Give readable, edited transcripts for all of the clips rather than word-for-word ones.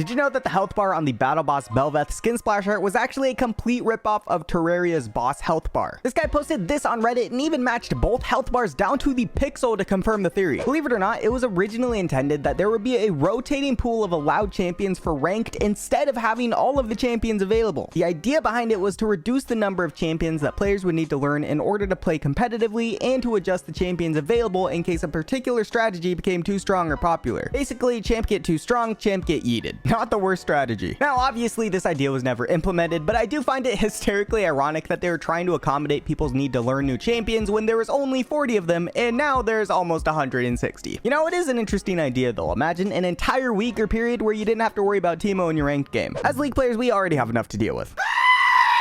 Did you know that the health bar on the battle boss Bel'Veth skin splasher was actually a complete ripoff of Terraria's boss health bar? This guy posted this on Reddit and even matched both health bars down to the pixel to confirm the theory. Believe it or not, it was originally intended that there would be a rotating pool of allowed champions for ranked instead of having all of the champions available. The idea behind it was to reduce the number of champions that players would need to learn in order to play competitively and to adjust the champions available in case a particular strategy became too strong or popular. Basically, champ get too strong, champ get yeeted. Not the worst strategy. Now, obviously, this idea was never implemented, but I do find it hysterically ironic that they were trying to accommodate people's need to learn new champions when there was only 40 of them, and now there's almost 160. You know, it is an interesting idea though. Imagine an entire week or period where you didn't have to worry about Teemo in your ranked game. As League players, we already have enough to deal with.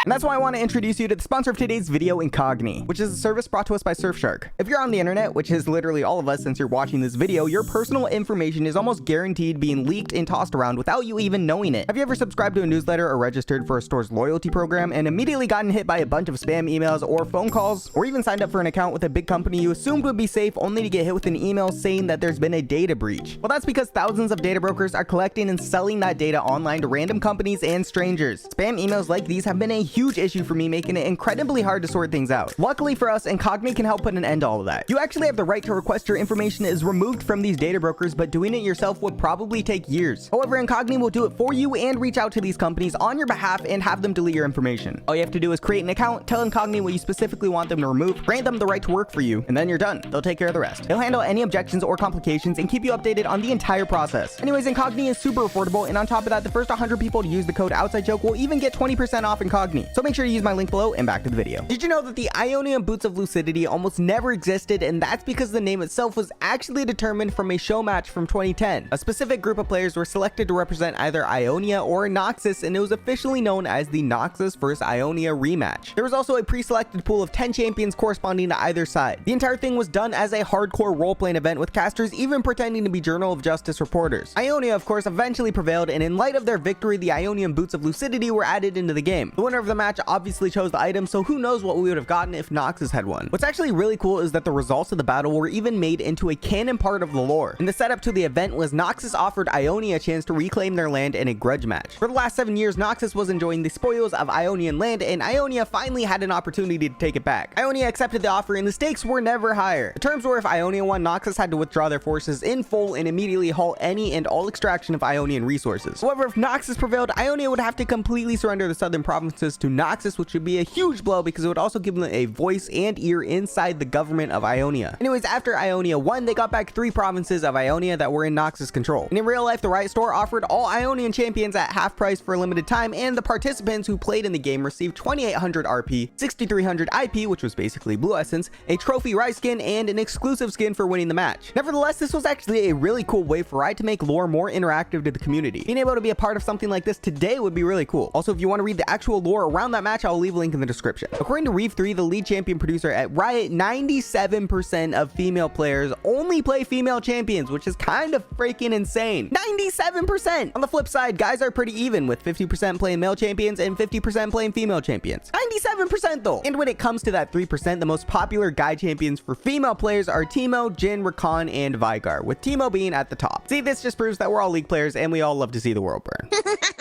And that's why I want to introduce you to the sponsor of today's video, Incogni, which is a service brought to us by Surfshark. If you're on the internet, which is literally all of us since you're watching this video, your personal information is almost guaranteed being leaked and tossed around without you even knowing it. Have you ever subscribed to a newsletter or registered for a store's loyalty program and immediately gotten hit by a bunch of spam emails or phone calls, or even signed up for an account with a big company you assumed would be safe only to get hit with an email saying that there's been a data breach? Well, that's because thousands of data brokers are collecting and selling that data online to random companies and strangers. Spam emails like these have been a huge issue for me, making it incredibly hard to sort things out. Luckily for us, Incogni can help put an end to all of that. You actually have the right to request your information is removed from these data brokers, but doing it yourself would probably take years. However, Incogni will do it for you and reach out to these companies on your behalf and have them delete your information. All you have to do is create an account, tell Incogni what you specifically want them to remove, grant them the right to work for you, and then you're done. They'll take care of the rest. They'll handle any objections or complications and keep you updated on the entire process. Anyways, Incogni is super affordable, and on top of that, the first 100 people to use the code outsidejoke will even get 20% off Incogni. So make sure to use my link below, and back to the video. Did you know that the Ionian Boots of Lucidity almost never existed, and that's because the name itself was actually determined from a show match from 2010. A specific group of players were selected to represent either Ionia or Noxus, and it was officially known as the Noxus vs Ionia rematch. There was also a pre-selected pool of 10 champions corresponding to either side. The entire thing was done as a hardcore role-playing event, with casters even pretending to be Journal of Justice reporters. Ionia, of course, eventually prevailed, and in light of their victory, the Ionian Boots of Lucidity were added into the game. The winner of the match obviously chose the item, so who knows what we would have gotten if Noxus had won. What's actually really cool is that the results of the battle were even made into a canon part of the lore. In the setup to the event was Noxus offered Ionia a chance to reclaim their land in a grudge match. For the last 7 years, Noxus was enjoying the spoils of Ionian land, and Ionia finally had an opportunity to take it back. Ionia accepted the offer, and the stakes were never higher. The terms were if Ionia won, Noxus had to withdraw their forces in full and immediately halt any and all extraction of Ionian resources. However, if Noxus prevailed, Ionia would have to completely surrender the southern provinces to Noxus, which would be a huge blow because it would also give them a voice and ear inside the government of Ionia. Anyways, after Ionia won, they got back 3 provinces of Ionia that were in Noxus control. And in real life, the Riot store offered all Ionian champions at half price for a limited time, and the participants who played in the game received 2800 RP, 6300 IP, which was basically blue essence, a trophy Riot skin, and an exclusive skin for winning the match. Nevertheless, this was actually a really cool way for Riot to make lore more interactive to the community. Being able to be a part of something like this today would be really cool. Also, if you want to read the actual lore around that match, I'll leave a link in the description. According to Reeve3, the lead champion producer at Riot, 97% of female players only play female champions, which is kind of freaking insane. 97%! On the flip side, guys are pretty even, with 50% playing male champions and 50% playing female champions. 97% though! And when it comes to that 3%, the most popular guy champions for female players are Teemo, Jhin, Rakan, and Veigar, with Teemo being at the top. See, this just proves that we're all League players and we all love to see the world burn.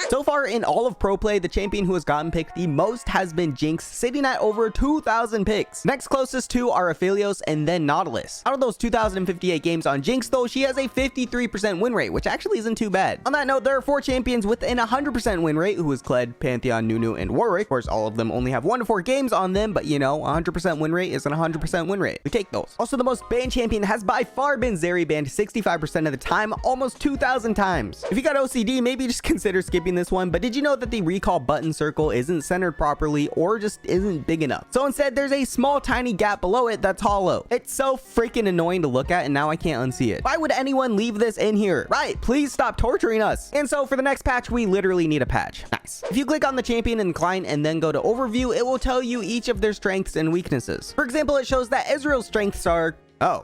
So far in all of pro play, the champion who has gotten picked the most has been Jinx, sitting at over 2,000 picks. Next closest to are Aphelios and then Nautilus. Out of those 2,058 games on Jinx though, she has a 53% win rate, which actually isn't too bad. On that note, there are 4 champions with an 100% win rate, who is Kled, Pantheon, Nunu, and Warwick. Of course, all of them only have 1 to 4 games on them, but you know, 100% win rate is an 100% win rate. We take those. Also, the most banned champion has by far been Zeri, banned 65% of the time, almost 2,000 times. If you got OCD, maybe just consider skipping this one, but did you know that the recall button circle isn't centered properly or just isn't big enough? So instead, there's a small tiny gap below it that's hollow. It's so freaking annoying to look at, and now I can't unsee it. Why would anyone leave this in here? Right, please stop torturing us. And so for the next patch, we literally need a patch. Nice. If you click on the champion in the client and then go to overview, it will tell you each of their strengths and weaknesses. For example, it shows that Ezreal's strengths are... oh.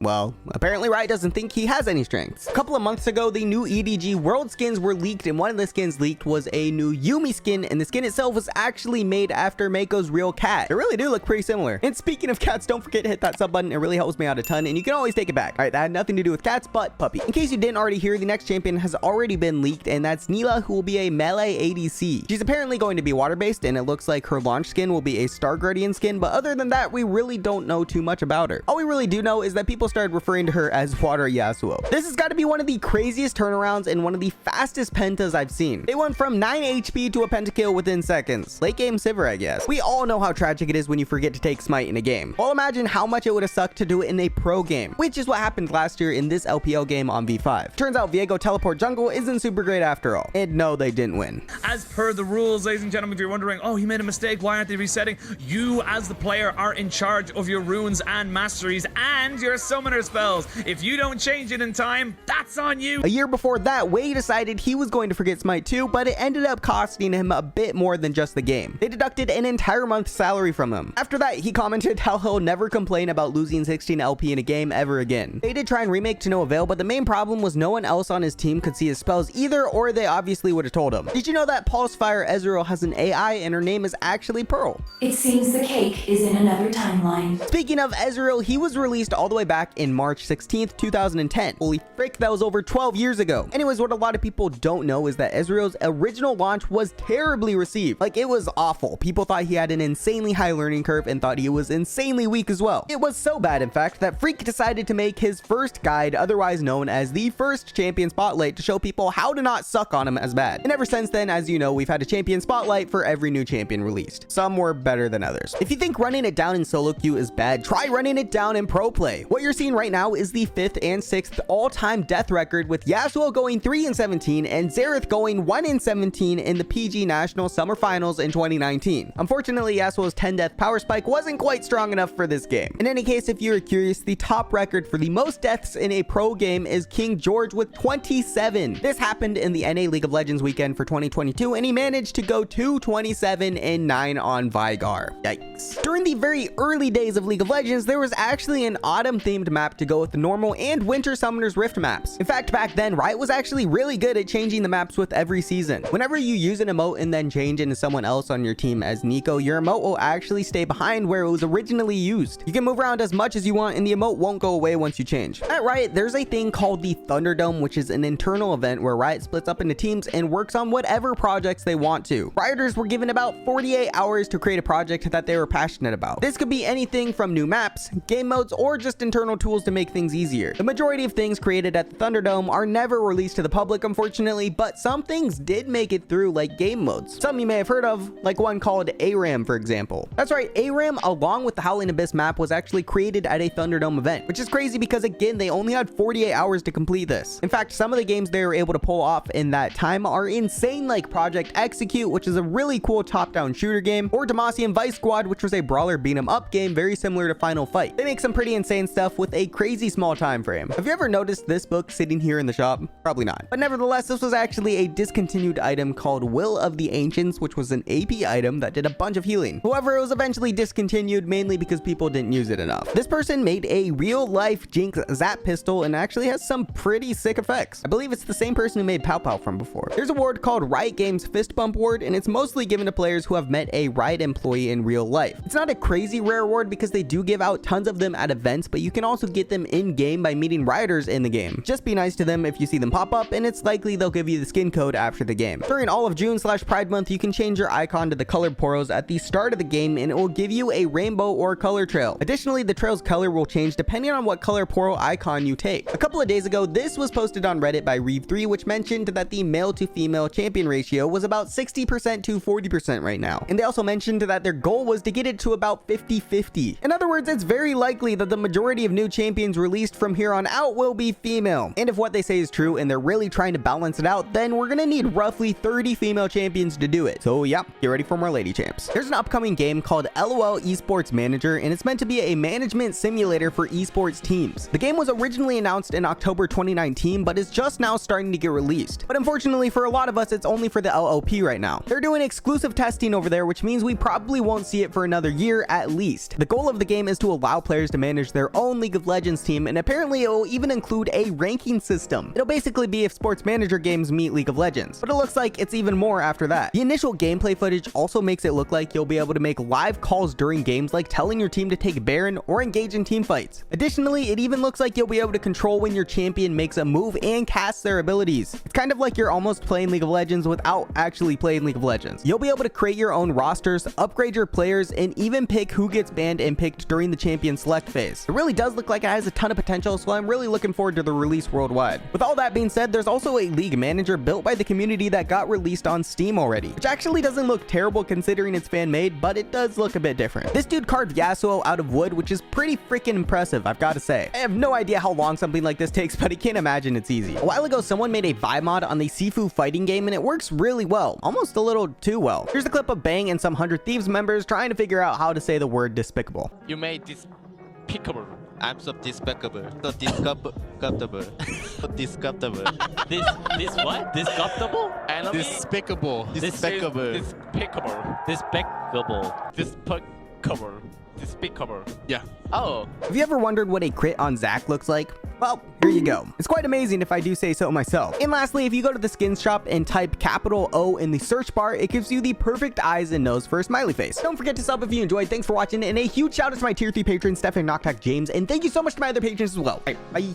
Well, apparently Riot doesn't think he has any strengths. A couple of months ago, the new EDG world skins were leaked, and one of the skins leaked was a new Yumi skin, and the skin itself was actually made after Mako's real cat. They really do look pretty similar. And speaking of cats, don't forget to hit that sub button. It really helps me out a ton, and you can always take it back. All right, that had nothing to do with cats, but puppy. In case you didn't already hear, the next champion has already been leaked, and that's Nilah, who will be a melee ADC. She's apparently going to be water-based, and it looks like her launch skin will be a Star Guardian skin, but other than that, we really don't know too much about her. All we really do know is that people started referring to her as Water Yasuo. This has got to be one of the craziest turnarounds and one of the fastest pentas I've seen. They went from 9 HP to a pentakill within seconds. Late game Sivir, I guess. We all know how tragic it is when you forget to take Smite in a game. Well, imagine how much it would have sucked to do it in a pro game, which is what happened last year in this LPL game on V5. Turns out Viego teleport jungle isn't super great after all. And no, they didn't win. As per the rules, ladies and gentlemen, if you're wondering, oh, he made a mistake, why aren't they resetting? You, as the player, are in charge of your runes and masteries and your summoner spells. If you don't change it in time, that's on you. A year before that, Wei decided he was going to forget Smite too, but it ended up costing him a bit more than just the game. They deducted an entire month's salary from him. After that, he commented how he'll never complain about losing 16 LP in a game ever again. They did try and remake to no avail, but the main problem was no one else on his team could see his spells either, or they obviously would have told him. Did you know that Pulsefire Ezreal has an AI and her name is actually Pearl? It seems the cake is in another timeline. Speaking of Ezreal, he was released all the way back in March 16th, 2010. Holy frick, that was over 12 years ago. Anyways, what a lot of people don't know is that Ezreal's original launch was terribly received. Like, it was awful. People thought he had an insanely high learning curve and thought he was insanely weak as well. It was so bad, in fact, that Freak decided to make his first guide, otherwise known as the first champion spotlight, to show people how to not suck on him as bad. And ever since then, as you know, we've had a champion spotlight for every new champion released. Some were better than others. If you think running it down in solo queue is bad, try running it down in pro play. What you're seeing right now is the 5th and 6th all-time death record, with Yasuo going 3-17 and Xerath going 1-17 in the PG National Summer Finals in 2019. Unfortunately, Yasuo's 10 death power spike wasn't quite strong enough for this game. In any case, if you're curious, the top record for the most deaths in a pro game is King George with 27. This happened in the NA League of Legends weekend for 2022, and he managed to go 227-9 on Vigar. Yikes. During the very early days of League of Legends, there was actually an autumn-themed map to go with the normal and winter Summoner's Rift maps. In fact, back then, Riot was actually really good at changing the maps with every season. Whenever you use an emote and then change into someone else on your team as Nico, your emote will actually stay behind where it was originally used. You can move around as much as you want, and the emote won't go away once you change. At Riot, there's a thing called the Thunderdome, which is an internal event where Riot splits up into teams and works on whatever projects they want to. Rioters were given about 48 hours to create a project that they were passionate about. This could be anything from new maps, game modes, or just internal tools to make things easier. The majority of things created at the Thunderdome are never released to the public, unfortunately, but some things did make it through, like game modes. Some you may have heard of, like one called ARAM, for example. That's right, ARAM, along with the Howling Abyss map, was actually created at a Thunderdome event, which is crazy because, again, they only had 48 hours to complete this. In fact, some of the games they were able to pull off in that time are insane, like Project Execute, which is a really cool top-down shooter game, or Demacian Vice Squad, which was a brawler beat-em-up game very similar to Final Fight. They make some pretty insane stuff with a crazy small time frame. Have you ever noticed this book sitting here in the shop? Probably not. But nevertheless, this was actually a discontinued item called Will of the Ancients, which was an AP item that did a bunch of healing. However, it was eventually discontinued mainly because people didn't use it enough. This person made a real-life Jinx Zap pistol and actually has some pretty sick effects. I believe it's the same person who made Pow Pow from before. There's a award called Riot Games Fist Bump Award, and it's mostly given to players who have met a Riot employee in real life. It's not a crazy rare award because they do give out tons of them at events, but you can also get them in-game by meeting Rioters in the game. Just be nice to them if you see them pop up, and it's likely they'll give you the skin code after the game. During all of June/Pride Month, you can change your icon to the colored poros at the start of the game, and it will give you a rainbow or color trail. Additionally, the trail's color will change depending on what color poro icon you take. A couple of days ago, this was posted on Reddit by Reeve3, which mentioned that the male to female champion ratio was about 60% to 40% right now. And they also mentioned that their goal was to get it to about 50-50. In other words, it's very likely that the majority of new champions released from here on out will be female. And if what they say is true and they're really trying to balance it out, then we're gonna need roughly 30 female champions to do it. So yeah, get ready for more lady champs. There's an upcoming game called LOL Esports Manager, and it's meant to be a management simulator for esports teams. The game was originally announced in October 2019, but is just now starting to get released. But unfortunately for a lot of us, it's only for the LOP right now. They're doing exclusive testing over there, which means we probably won't see it for another year at least. The goal of the game is to allow players to manage their own League League of Legends team, and apparently it will even include a ranking system. It'll basically be if sports manager games meet League of Legends, but it looks like it's even more after that. The initial gameplay footage also makes it look like you'll be able to make live calls during games, like telling your team to take Baron or engage in team fights. Additionally, it even looks like you'll be able to control when your champion makes a move and casts their abilities. It's kind of like you're almost playing League of Legends without actually playing League of Legends. You'll be able to create your own rosters, upgrade your players, and even pick who gets banned and picked during the champion select phase. It really does look like it has a ton of potential, so I'm really looking forward to the release worldwide. With all that being said, there's also a league manager built by the community that got released on Steam already, which actually doesn't look terrible considering it's fan made, but it does look a bit different. This dude carved Yasuo out of wood, which is pretty freaking impressive, I've got to say. I have no idea how long something like this takes, but I can't imagine it's easy. A while ago, someone made a Vi mod on the Sifu fighting game, and it works really well, almost a little too well. Here's a clip of Bang and some 100 Thieves members trying to figure out how to say the word despicable. You made despicable. I'm so despicable. So discoverable. So discoverable. This what? Disgustable? Enemy? Despicable. Despicable. Despicable. Despicable. Despicable. Despicable. Yeah. Oh. Have you ever wondered what a crit on Zac looks like? Well, here you go. It's quite amazing if I do say so myself. And lastly, if you go to the skins shop and type capital O in the search bar, it gives you the perfect eyes and nose for a smiley face. Don't forget to sub if you enjoyed. Thanks for watching, and a huge shout out to my tier 3 patrons, Stefan, Knocktack, James, and thank you so much to my other patrons as well. All right, bye.